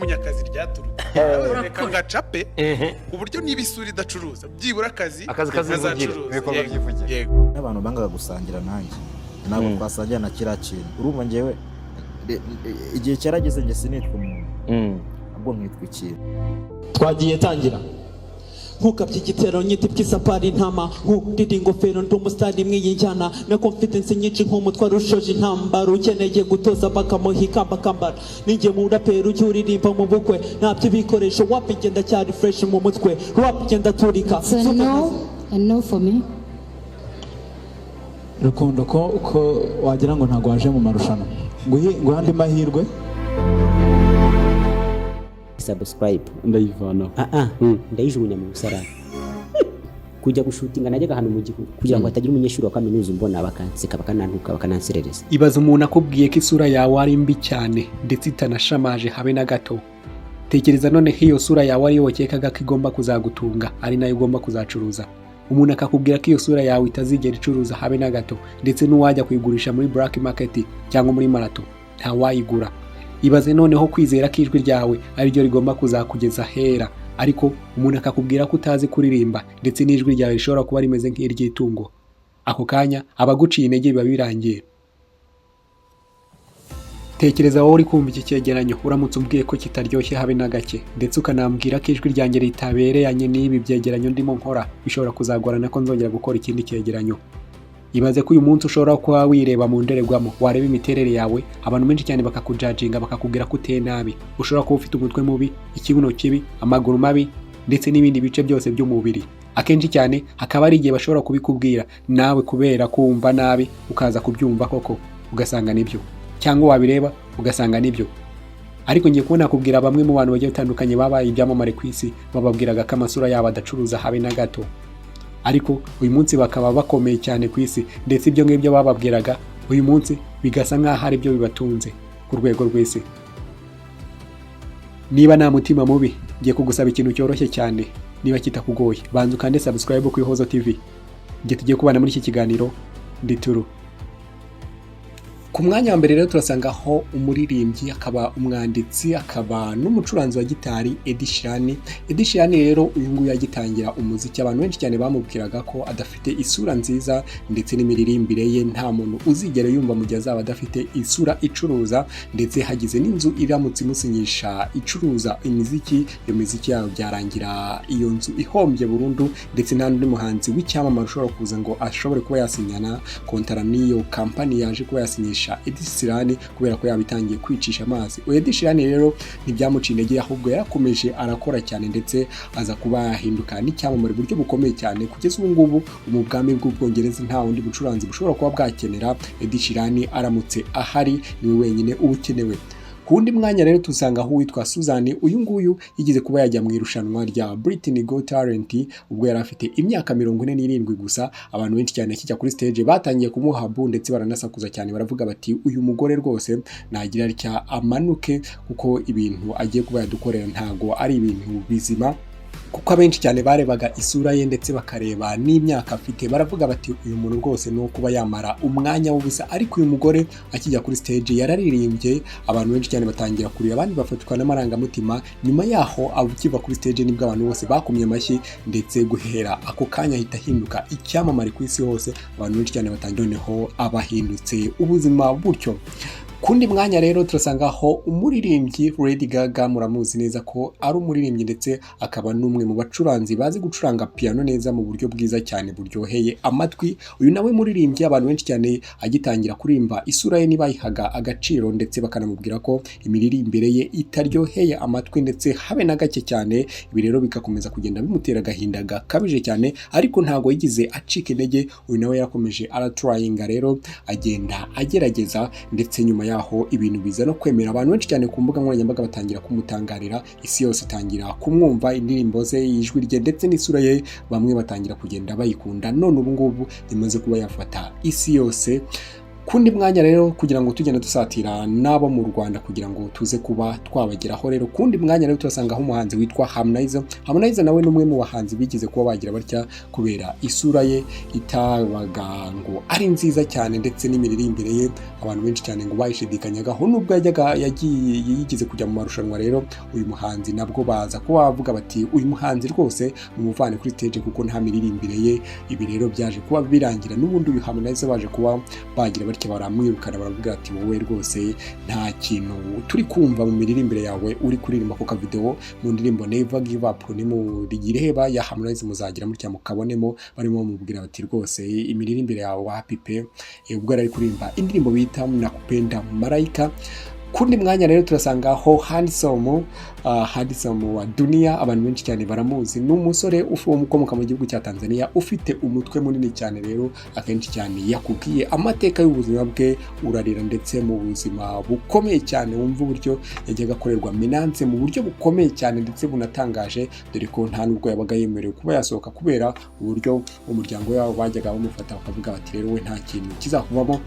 Munyakazi ryaturutse reka ngacape uburyo n'ibisuri idacuruza byibura akazi ibikorwa byivugira n'abantu bangaga gusangira nanjye ntabwo twasangira na kiriya kintu urumva njyewe igihe cyarageze njye sinitwa umuntu ahubwo nkitwa ikintu twagiye tangira nkukabye igitero nyiti bw'isapari intama nkurira ingofero ndi umusitari mwiyinjyana na confidence nyinshi nk'umutwaro ushoje intambara ukeneye gutoza bakamuhika bakambara ninjye mu rapero ujya uririmba mu bukwe ntabyo ibikoresho wap igenda cyari fresh mu mutwe rap igenda turika so no for me rukundo ko wagira ngo ntago waje mu marushanwa ngo andi mahirwe subscribe ndayivana ndayijugunya mu busarani kujya gushutinga najyaga hano mu gihugu kugira ngo hatagira umunyeshuri wa kaminuza umbona bakanseka bakanantuka bakananserereza. Ibaza umuntu akubwiye ko isura yawe ari mbi cyane ndetse itanashamaje habe na gato. Tekereza none iyo sura yawe ari yo wakekaga ko igomba kuzagutunga ari nayo ugomba kuzacuruza. Umuntu akakubwira ko iyo sura yawe itazigera icuruza habe na gato ndetse n'uwajya kuyigurisha muri black market cyangwa muri marato nta wayigura. Ibaze noneho kwizera ko ijwi ryawe ari ryo rigomba kuzakugeza hera, ariko umuntu akakubwira ko utazi kuririmba ndetse n'ijwi ryawe rishobora kuba rimeze nk'iry'itungo. Ako kanya abaguciye intege biba birangiye. Tekereza wowe uri kumva iki cyegeranyo uramutse umbwiye ko kitaryoshye habe na gake ndetse ukanambwira ko ijwi ryanjye ritabereyanye n'ibi byegeranyo ndimo nkora, bishobora kuzagorana ko nzongera gukora ikindi cyegeranyo. Ibaze ko uyu munsi ushobora kuba wireba mu ndorerwamo wareba imiterere yawe, abantu benshi cyane bakakujajinga bakakubwira ko uteye nabi. Ushobora kuba ufite umutwe mubi, ikibuno kibi, amaguru mabi ndetse n'ibindi bice byose by'umubiri. Akenshi cyane hakaba ari igihe bashobora kubikubwira nawe kubera kumva nabi ukaza kubyumva koko ugasanga nibyo, cyangwa wabireba ugasanga nibyo. Ariko ngiye kubona kubwira bamwe mu bantu bagiye batandukanye babaye ibyamamare ku isi bababwiraga ko amasura yabo adacuruza habe na gato, ariko uyu munsi bakaba bakomeye cyane ku isi ndetse ibyo ngibyo bababwiraga uyu munsi bigasa nk'aho ari byo bibatunze ku rwego rw'isi. Niba nta mutima mubi ngiye kugusaba ikintu cyoroshye cyane, niba kitakugoye banza ukande subscribe ku Ihozo TV. Ngiye tugiye kubana muri iki kiganiro ndi Turu. Ku mwanya wa mbere rero turasanga aho umuririmbyi akaba umwanditsi akaba n'umucuranzi wa gitari Ed Sheeran. Ed Sheeran rero uyu nguyu yagitangira umuziki abantu benshi cyane bamubwiraga ko adafite isura nziza ndetse n'imiririmbire ye nta muntu uzigera yumva mu gihe azaba adafite isura icuruza, ndetse hagize n'inzu iramutse imusinyisha icuruza imiziki, iyo miziki yayo byarangira iyo nzu ihombye burundu ndetse nta n'undi muhanzi w'icyamamare ushobora kuza ngo ashobore kuba yasinyana kontara n'iyo kampani yaje kuba yasinyisha Ed Sheeran kubera ko yabitangiye kwicisha amazi. Ed Sheeran rero ntibyamuciye intege ahubwo yarakomeje arakora cyane ndetse aza kuba yahinduka n'icyamamare buryo bukomeye cyane kugeza ubu ngubu mu bwami bw'Ubwongereza nta wundi bucuranzi bushobora kuba bwakenera Ed Sheeran aramutse ahari niwe wenyine ubukenewe. Ku wundi mwanya rero tusanga aho witwa Susan. Uyu nguyu yigeze kuba yajya mu irushanwa rya Britain's Got Talent ubwo yari afite imyaka 47 gusa. Abantu benshi cyane kijya kuri stage batangiye kumuhabu ndetse baranasakuza cyane baravuga bati uyu mugore rwose nagira rya amanuke kuko ibintu agiye kuba yadukorera ntago ari ibintu bizima, kuko abenshi cyane barebaga isura ye ndetse bakareba n'imyaka afite baravuga bati uyu muntu rwose no kuba yamara umwanya w'ubusa. Ariko uyu mugore akijya kuri stage yararirimbye, abantu benshi cyane batangira kurira abandi bafatwa n'amarangamutima. Nyuma yaho abukiva kuri stage nibwo abantu bose bakumye amashyi ndetse guhera ako kanya ahita ahinduka icyamamare ku isi hose. Abantu benshi cyane batangira noneho abahindutse ubuzima butyo. Kundi mwanya rero turasanga aho umuririmbyi Lady Gaga, muramuzi neza ko ari umuririmbyi ndetse akaba n'umwe mu bacuranzi bazi gucuranga piano neza mu buryo bwiza cyane buryoheye amatwi. Uyu nawe muririmbyi abantu benshi cyane agitangira kuririmba isura ye nibayihaga agaciro ndetse bakanamubwira ko imiririmbire ye itaryoheye amatwi ndetse habe na gake cyane. Ibi rero bikakomeza kugenda bimutera agahinda gakabije cyane, ariko ntago yigize acika intege. Uyu nawe yarakomeje aratryinga rero agenda agerageza ndetse nyuma yaho ibintu biza no kwemera. Abantu benshi cyane ku mbuga nkoranyambaga batangira kumutangarira, isi yose itangira kumwumva, indirimbo ze, ijwi rye ndetse n'isura ye bamwe batangira kugenda bayikunda. None ubu ngubu imaze kuba yafata isi yose. kundi mwanya rero kugira ngo tugende dusatira n'abo mu Rwanda kugira ngo tuze kuba twabageraho rero kundi mwanya rero turasangaho umuhanzi witwa Harmonize nawe n'umwe mu bahanzi bigize kuba bagira batya kubera isura ye itabaga ngo ari nziza cyane ndetse n'imiririmbire ye abantu benshi cyane ngo bayishidikanyagaho nubwo yagiye yigize kujya mu marushanwa rero uyu muhanzi nabwo baza kuba bavuga bati uyu muhanzi rwose umuvane kuri stage kuko nta miririmbire ye. Ibi rero byaje kuba birangira n'ubundi uyu Harmonize baje kuba bagira batya baramwirukana baravuga ati wowe rwose nta kintu turi kumva mu miririmbire yawe uri kuririmba ku kavideo mu ndirimbo Never Give Up ni mu rigireba ya Harmonize muzagira mutya mukabonemo barimo bamubwira bati rwose imiririmbire yawe wapi pe ubwo ari kuririmba indirimbo bita Nakupenda Malaika. Kundi mwanya rero turasangaho Handsome wa Dunia abantu benshi cyane baramuzi n'umusore ukomoka mu gihugu cya Tanzania ufite umutwe munini cyane rero akenshi cyane yakubwiye amateka y'ubuzima bwe urarira ndetse mu buzima bukomeye cyane wumva uburyo yajyaga akorerwa menance mu buryo bukomeye cyane ndetse bunatangaje dore ko nta nubwo yabaga yemerewe kuba yasohoka kubera uburyo umuryango wabo bajyaga bamufata bakavuga bati rero we nta kintu kizakuvamo.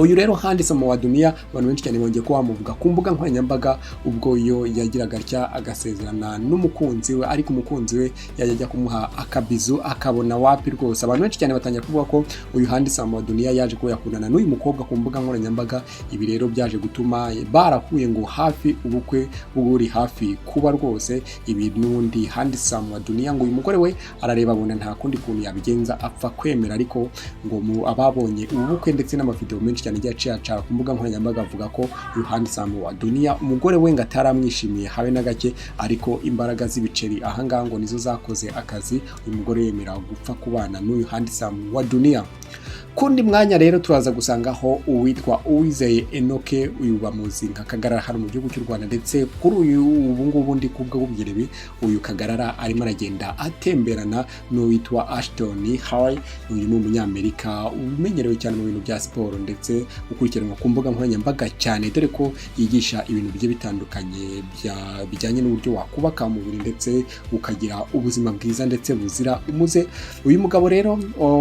Uyu rero Handsome wa Dunia abantu benshi cyane bongeye ko bamuvuga ku mbuga nkoranyambaga ubwo yo yagiraga atya agasezerana n'umukunzi we ariko umukunzi we yajya kumuha akabizu akabona wapi rwose. Abantu benshi cyane batangira kuvuga ko uyu Handsome wa Dunia yaje ko yakundana n'uyu mukobwa ku mbuga nkoranyambaga. Ibi rero byaje gutuma barakuye ngo hafi ubukwe buri hafi kuba rwose. Ibi n'undi Handsome wa Dunia ngo uyu mugore we arareba abona nta kundi kuntu yabigenza apfa kwemera ariko ngo mu ababonye ubukwe ndetse n'amavideo menshi cyane yaciye acara ku mbuga nkoranyambaga avuga ko uyu Handsome wa Dunia umugore we ngo ataramwishimiye habe na gake ariko imbaraga z'ibiceri ahangaha ngo nizo zakoze akazi uyu mugore yemera gupfa kubana n'uyu Handsome wa Dunia. Kundi mwanya rero turaza gusangaho uwitwa Uwizeye Enoke uyu bamuzi nka Kagarara hano mu gihugu cy'u Rwanda ndetse kuri uyu ubungubu ndi kubwa bubyirebi uyu Kagarara arimo aragenda atemberana n'uwitwa Ashton Harry uyu ni umunyamerika umenyerewe cyane mu bintu bya siporo ndetse ukurikiranwa ku mbuga nkoranyambaga cyane dore ko yigisha ibintu bigiye bitandukanye bijyanye n'uburyo wakubaka umubiri ndetse ukagira ubuzima bwiza ndetse buzira umuze. Uyu mugabo rero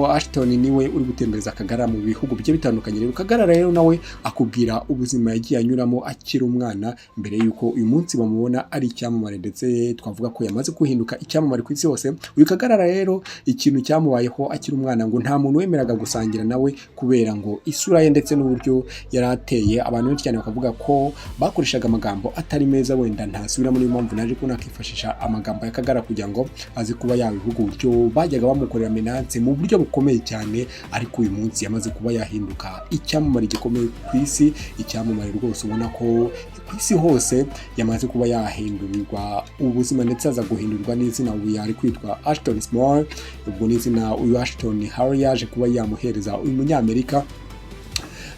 Ashton niwe uri gutembera Kagarara mu bihugu bigiye bitandukanye rero Kagarara rero nawe akubwira ubuzima yagiye anyuramo akiri umwana mbere yuko uyu munsi bamubona ari icyamamare ndetse twavuga ko yamaze kuhinduka icyamamare ku isi hose. Uyu Kagarara rero ikintu cyamubayeho akiri umwana ngo nta muntu wemeraga gusangira nawe kubera ngo isura ye ndetse n'uburyo yarateye. Abantu benshi cyane bakavuga ko bakoreshaga amagambo atari meza wenda ntasubira muri impamvu naje ko nakifashisha amagambo ya Kagarara kugira ngo azi kuba yabivuga uburyo bajyaga bamukorera menance mu buryo bukomeye cyane ariko uyu munsi yamaze kuba yahinduka icyamamare gikomeye ku isi icyamamare rwose ubona ko ku isi hose yamaze kuba yahindurirwa ubuzima ndetse aza guhindurirwa n'izina ubu yari kwitwa Ashton Small ubwo n'izina uyu Ashton Harry yaje kuba yamuhereza uyu munyamerika.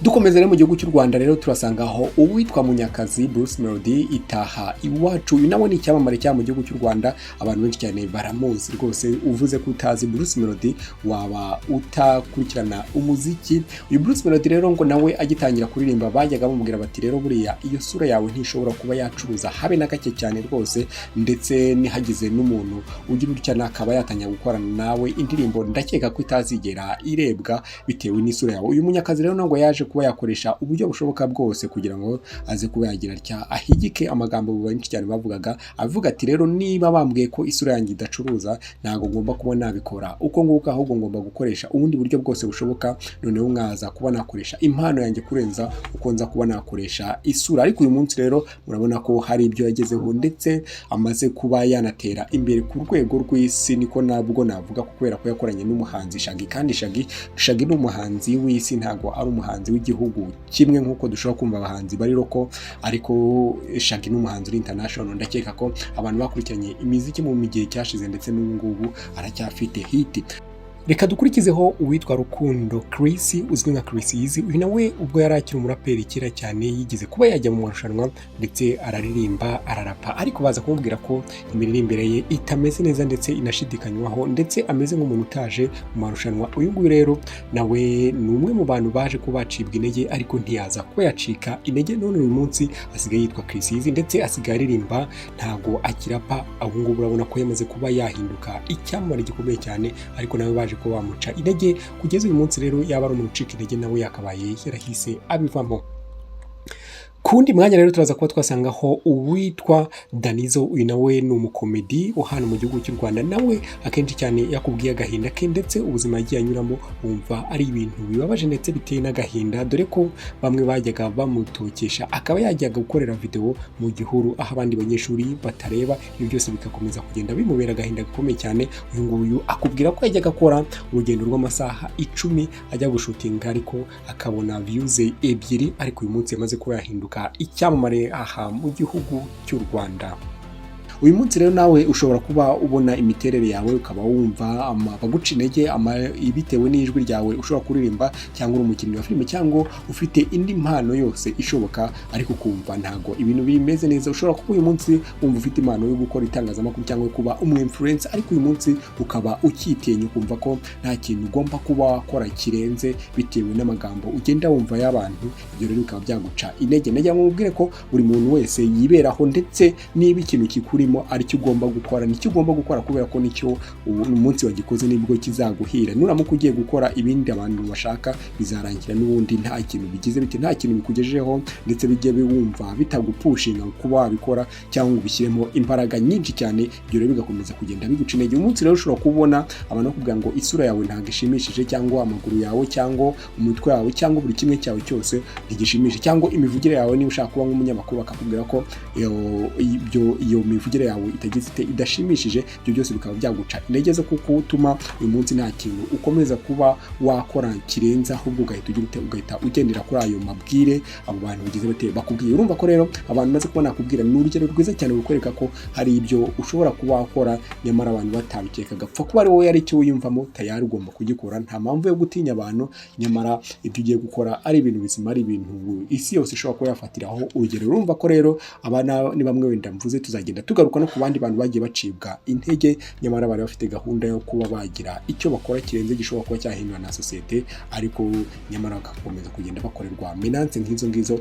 Dukomeza rero mu gihugu cy'u Rwanda rero turasangaho uwitwa Munyakazi Bruce Melody itaha iwacu uyu nawe ni icyamamare cya mu gihugu cy'u Rwanda abantu benshi cyane baramuzi rwose uvuze ko utazi Bruce Melody waba utakurikirana umuziki. Uyu Bruce Melody rero ngo nawe agitangira kuririmba bajyaga bamubwira bati rero buriya iyo sura yawe ntishobora kuba yacuruza habe na gake cyane rwose ndetse nihagize n'umuntu ugira utya nakaba yatanya gukorana nawe indirimbo ndakeka ko itazigera irebwa bitewe n'isura yawe. Uyu Munyakazi rero ngo yaje kuba yakoresha uburyo bushoboka bwose kugira ngo aze kuba yagira atya ahigike amagambo benshi cyane bavugaga avuga ati rero niba bambwiye ko isura yanjye idacuruza ntago ngomba kuba nabikora uko nguko ahubwo ngomba gukoresha ubundi buryo bwose bushoboka noneho mwaza kuba nakoresha impano yanjye kurenza uko nza kuba nakoresha isura. Ariko uyu munsi rero murabona ko hari ibyo yagezeho ndetse amaze kuba yanatera imbere ku rwego rw'isi niko nabwo navuga kubera ko yakoranye n'umuhanzi Shaggy kandi Shaggy ni umuhanzi w'isi ntago ari umuhanzi w'igihugu kimwe nkuko dushobora kumva abahanzi bari roko ariko Shaggy n'umuhanzi uri international ndakeka ko abantu bakurikiranye imiziki mu gihe cyashize ndetse n'ubu ngubu aracyafite hit. Reka dukurikizeho uwitwa Rukundo Chris uzwi nka Chris Easy uyu nawe ubwo yari akiri umuraperi kera cyane yigize kuba yajya mu marushanwa ndetse araririmba ararapa ariko baza kumubwira ko imiririmbire ye itameze neza ndetse inashidikanywaho ndetse ameze nk'umuntu utaje mu marushanwa. Uyu nguyu rero nawe ni umwe mu bantu baje ko bacibwa intege ariko ntiyaza kuba yacika intege none uyu munsi asigaye yitwa Chris Easy ndetse asigaye aririmba ntago akirapa. Aho ngubu urabona ko yamaze kuba yahinduka icyamamare gikomeye cyane ariko nawe baje bakomeje kuba bamuca intege kugeza uyu munsi rero yaba ari umuntu ucika intege nawe yakabaye yarahise abivamo. Kundi mwanya rero turaza kuba twasangaho uwitwa Danizo, uyu nawe ni umukomedi hano mu gihugu cy'u Rwanda, nawe akenshi cyane yakubwiye agahinda ke ndetse ubuzima yagiye anyuramo wumva ari ibintu bibabaje ndetse biteye n'agahinda, dore ko bamwe bajyaga bamutokesha akaba yajyaga gukorera video mu gihuru aho abandi banyeshuri batareba, ibyo byose bigakomeza kugenda bimubera agahinda gakomeye cyane. Uyu nguyu akubwira ko yajyaga akora urugendo rw'amasaha 10 ajya gushutinga ariko akabona views 2, ariko uyu munsi yamaze kuba yahinduka icyamamare aha mu gihugu cy'u Rwanda. Uyu munsi rero nawe ushobora kuba ubona imiterere yawe ukaba wumva baguca intege bitewe n'ijwi ryawe ushobora kuririmba, cyangwa uri umukinnyi wa filime cyangwa ufite indi mpano yose ishoboka, ariko kumva ntago ibintu bimeze neza. Ushobora kuba uyu munsi wumva ufite impano yo gukora itangazamakuru cyangwa kuba influencer, ariko uyu munsi ukaba ukitinya kumva ko nta kintu ugomba kuba wakora kirenze bitewe n'amagambo ugenda wumva y'abantu. Ibyo rero bikaba byaguca intege. Najya mubwire ko buri muntu wese yiberaho, ndetse niba ikintu kikuri aricyo ugomba gukora, nicyo ugomba gukora, kubera ko nicyo umunsi wagikoze nibwo kizaguhira. Nuramuka ugiye gukora ibindi abantu bashaka bizarangira n'ubundi nta kintu bigize bite, nta kintu bikugejejeho, ndetse bijye biwumva bitagupushinga kuba wabikora cyangwa ubishyiremo imbaraga nyinshi cyane. Ibyo rero bigakomeza kugenda biguca intege. Umunsi rero ushobora kubona abantu bakubwira ngo isura yawe ntabwo ishimishije, cyangwa amaguru yawe, cyangwa umutwe wawe, cyangwa buri kimwe cyawe cyose ntigishimishije, cyangwa imivugire yawe niba ushaka kuba nk'umunyamakuru bakakubwira ko iyo mivugire yawe idashimishije. Ibyo byose bikaba byaguca intege zo kukutuma uyu munsi nta kintu ukomeza kuba wakora kirenze, ahubwo ugahita ugendera kuri ayo mabwire abo bantu bagize bate bakubwiye. Urumva ko rero abantu maze kubona kubwira ni urugero rwiza cyane rukwereka ko hari ibyo ushobora kuba wakora nyamara abantu batabikekaga, pfa kuba ari wowe yari icyo wiyumvamo tayari ugomba kugikora. Nta mpamvu yo gutinya abantu, nyamara ibyo ugiye gukora ari ibintu bizima, ari ibintu isi yose ishobora kuba yafatiraho urugero. Urumva ko rero abana ni bamwe wenda mvuze tuzagenda tugaruka no ku bandi bantu bagiye bacibwa intege, nyamara bari bafite gahunda yo kuba bagira icyo bakora kirenze gishobora kuba cyahindura na sosiyete, ariko nyamara bagakomeza kugenda bakorerwa menance nk'izo ngizo.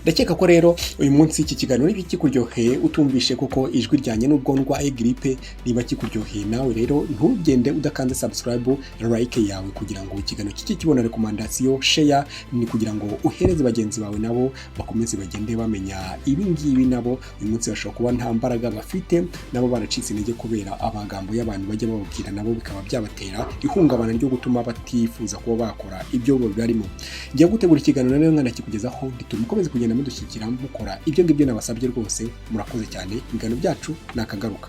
Ndakeka ko rero uyu munsi iki kiganiro niba kikuryoheye utumvishe kuko ijwi ryanjye n'ubwo ndwaye gripe, niba kikuryoheye nawe rero ntugende udakanze subscribe, like yawe kugira ngo ikiganiro kiki kibona recommendation, share ni kugira ngo uhereze bagenzi bawe nabo bakomeze bagende bamenya ibi ngibi. Nabo uyu munsi bashobora kuba nta mbaraga bafite, nabo baracitse intege kubera amagambo y'abantu bajya bababwira, nabo bikaba byabatera ihungabana ryo gutuma batifuza kuba bakora ibyo barimo. Ngiye gutegura ikiganiro rero nkanakikugezaho, nditumukomeze kugenda mudushyikira mukora ibyo ngibyo nabasabye rwose. Murakoze cyane, ibiganiro byacu nakagaruka.